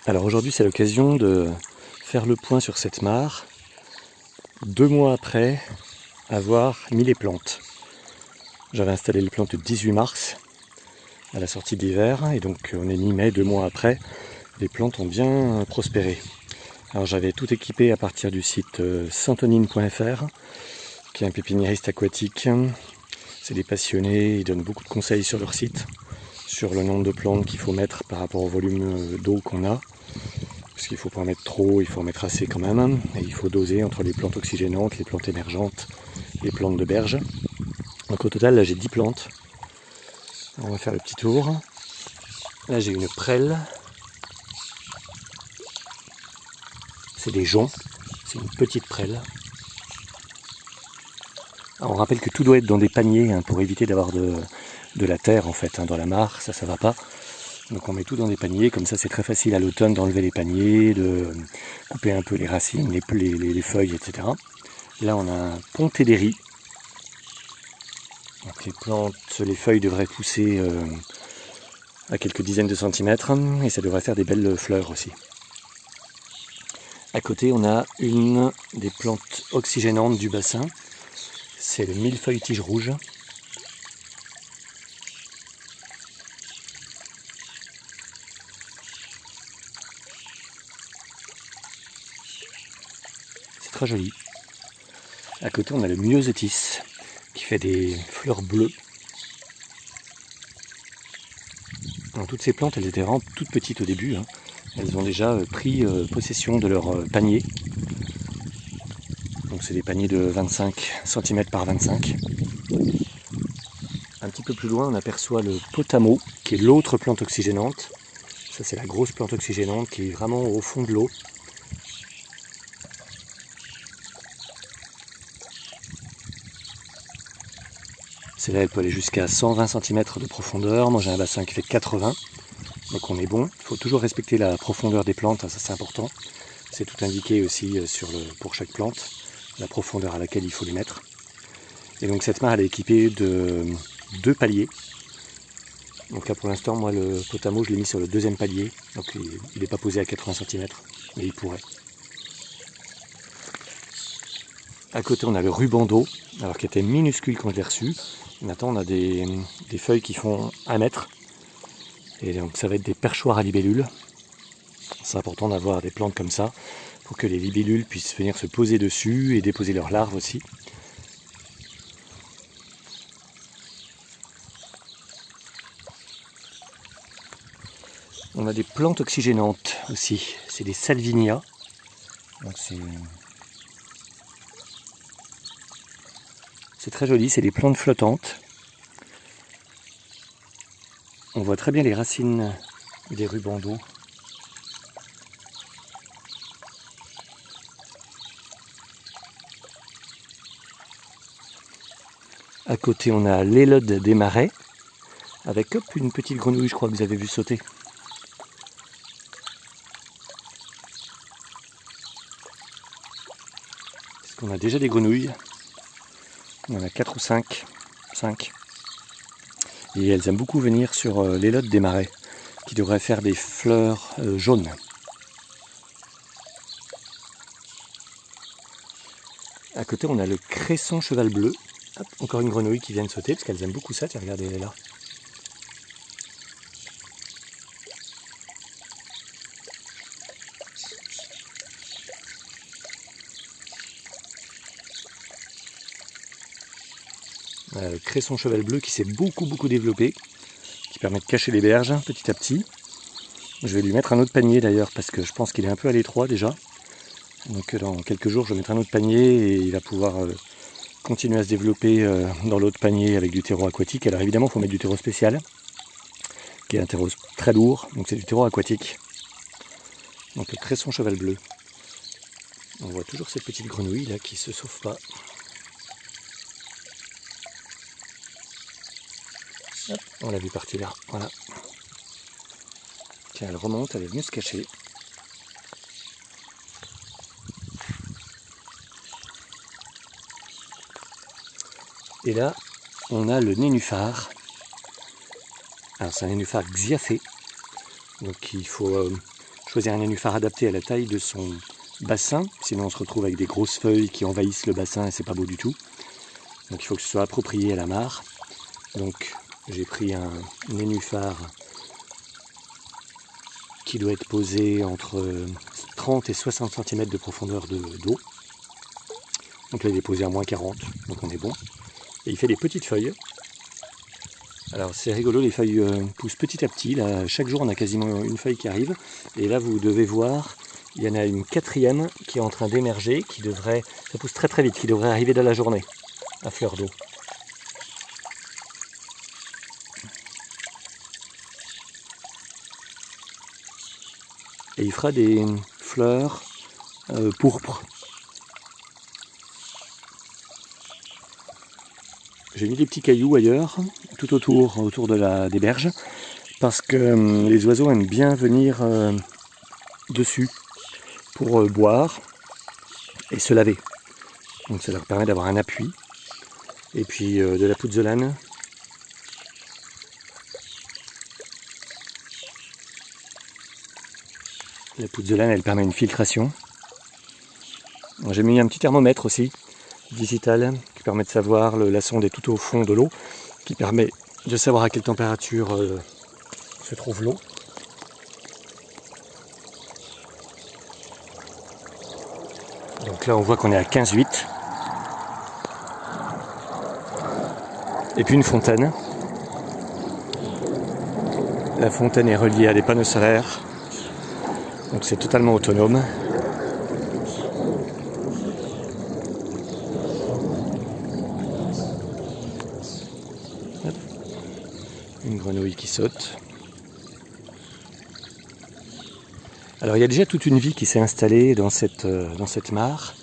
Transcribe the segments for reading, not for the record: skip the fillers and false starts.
Alors aujourd'hui c'est l'occasion de faire le point sur cette mare, 2 mois après avoir mis les plantes. J'avais installé les plantes le 18 mars à la sortie de l'hiver et donc on est mi-mai, 2 mois après, les plantes ont bien prospéré. Alors j'avais tout équipé à partir du site santonine.fr qui est un pépiniériste aquatique. C'est des passionnés, ils donnent beaucoup de conseils sur leur site, sur le nombre de plantes qu'il faut mettre par rapport au volume d'eau qu'on a. Parce qu'il ne faut pas en mettre trop, il faut en mettre assez quand même. Et il faut doser entre les plantes oxygénantes, les plantes émergentes, les plantes de berge. Donc au total, là j'ai 10 plantes. On va faire le petit tour. Là j'ai une prêle. C'est des joncs. C'est une petite prêle. Alors, on rappelle que tout doit être dans des paniers pour éviter d'avoir de la terre en fait dans la mare. Ça va pas. Donc on met tout dans des paniers, comme ça c'est très facile à l'automne d'enlever les paniers, de couper un peu les racines, les feuilles, etc. Là on a un Pontederi. Donc les feuilles devraient pousser à quelques dizaines de centimètres et ça devrait faire des belles fleurs aussi. À côté on a une des plantes oxygénantes du bassin, c'est le millefeuille tige rouge. Très joli. À côté on a le myosotis qui fait des fleurs bleues. Alors, toutes ces plantes elles étaient vraiment toutes petites au début. Elles ont déjà pris possession de leur panier. Donc c'est des paniers de 25 cm par 25. Un petit peu plus loin on aperçoit le potamo qui est l'autre plante oxygénante. Ça c'est la grosse plante oxygénante qui est vraiment au fond de l'eau. Celle-là, elle peut aller jusqu'à 120 cm de profondeur. Moi, j'ai un bassin qui fait 80, donc on est bon. Il faut toujours respecter la profondeur des plantes, ça c'est important. C'est tout indiqué aussi pour chaque plante, la profondeur à laquelle il faut les mettre. Et donc cette mare, elle est équipée de 2 paliers. Donc là, pour l'instant, moi, le potamo, je l'ai mis sur le 2e palier. Donc il n'est pas posé à 80 cm, mais il pourrait. À côté, on a le ruban d'eau, alors qui était minuscule quand je l'ai reçu. Maintenant, on a des feuilles qui font 1 mètre. Et donc, ça va être des perchoirs à libellules. C'est important d'avoir des plantes comme ça pour que les libellules puissent venir se poser dessus et déposer leurs larves aussi. On a des plantes oxygénantes aussi. C'est des salvinia. Donc c'est très joli, c'est des plantes flottantes. On voit très bien les racines des rubans d'eau. À côté, on a l'élode des marais, avec hop, une petite grenouille, je crois que vous avez vu sauter. Parce qu'on a déjà des grenouilles. On en a 4 ou 5. Et elles aiment beaucoup venir sur l'élode des marais, qui devrait faire des fleurs jaunes. À côté, on a le cresson cheval bleu. Hop, encore une grenouille qui vient de sauter, parce qu'elles aiment beaucoup ça. Tiens, regardez, elle est là. Voilà, le cresson cheval bleu qui s'est beaucoup développé, qui permet de cacher les berges petit à petit. Je vais lui mettre un autre panier d'ailleurs, parce que je pense qu'il est un peu à l'étroit déjà. Donc dans quelques jours, je vais mettre un autre panier et il va pouvoir continuer à se développer dans l'autre panier avec du terreau aquatique. Alors évidemment, il faut mettre du terreau spécial, qui est un terreau très lourd, donc c'est du terreau aquatique. Donc le cresson cheval bleu. On voit toujours cette petite grenouille là qui se sauve pas. Hop, on l'a vu partir là, voilà. Tiens, elle remonte, elle est venue se cacher. Et là, on a le nénuphar. Alors c'est un nénuphar xiaphé. Donc il faut choisir un nénuphar adapté à la taille de son bassin, sinon on se retrouve avec des grosses feuilles qui envahissent le bassin et c'est pas beau du tout. Donc il faut que ce soit approprié à la mare. Donc j'ai pris un nénuphar qui doit être posé entre 30 et 60 cm de profondeur d'eau. Donc là il est posé à moins 40, donc on est bon. Et il fait des petites feuilles. Alors c'est rigolo, les feuilles poussent petit à petit. Là, chaque jour on a quasiment une feuille qui arrive. Et là vous devez voir, il y en a une quatrième qui est en train d'émerger, qui devrait, ça pousse très très vite, qui devrait arriver dans la journée, à fleur d'eau. Et il fera des fleurs pourpres. J'ai mis des petits cailloux ailleurs, tout autour des berges, parce que les oiseaux aiment bien venir dessus pour boire et se laver. Donc ça leur permet d'avoir un appui. Et puis de la pouzzolane. La pouzzolane, elle permet une filtration. J'ai mis un petit thermomètre aussi, digital, qui permet de savoir, la sonde est tout au fond de l'eau, qui permet de savoir à quelle température se trouve l'eau. Donc là on voit qu'on est à 15,8. Et puis une fontaine. La fontaine est reliée à des panneaux solaires. Donc c'est totalement autonome. Hop. Une grenouille qui saute. Alors il y a déjà toute une vie qui s'est installée dans cette mare.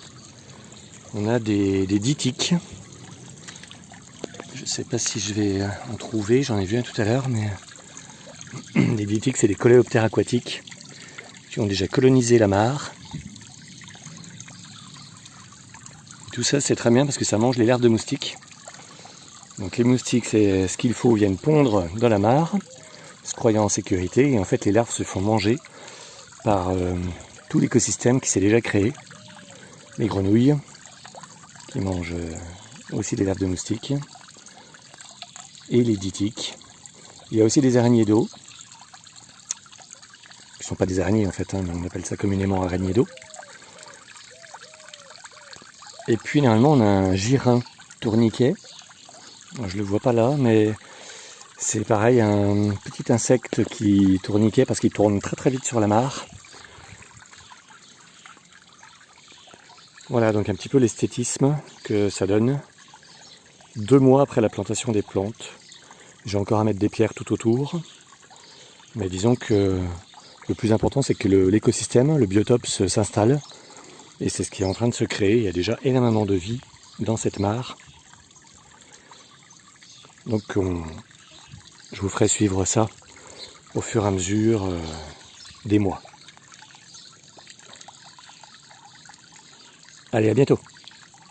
On a des ditiques. Je ne sais pas si je vais en trouver, j'en ai vu un tout à l'heure, mais les ditiques c'est des coléoptères aquatiques qui ont déjà colonisé la mare. Tout ça c'est très bien parce que ça mange les larves de moustiques. Donc les moustiques, c'est ce qu'il faut, viennent pondre dans la mare, se croyant en sécurité, et en fait les larves se font manger par tout l'écosystème qui s'est déjà créé. Les grenouilles qui mangent aussi des larves de moustiques, et les ditiques. Il y a aussi des araignées d'eau, qui ne sont pas des araignées en fait, mais on appelle ça communément araignées d'eau. Et puis normalement on a un girin tourniquet. Je le vois pas là, mais c'est pareil, un petit insecte qui tourniquet parce qu'il tourne très très vite sur la mare. Voilà donc un petit peu l'esthétisme que ça donne 2 mois après la plantation des plantes. J'ai encore à mettre des pierres tout autour, mais disons que le plus important c'est que l'écosystème, le biotope s'installe, et c'est ce qui est en train de se créer. Il y a déjà énormément de vie dans cette mare. Donc je vous ferai suivre ça au fur et à mesure des mois. Allez, à bientôt!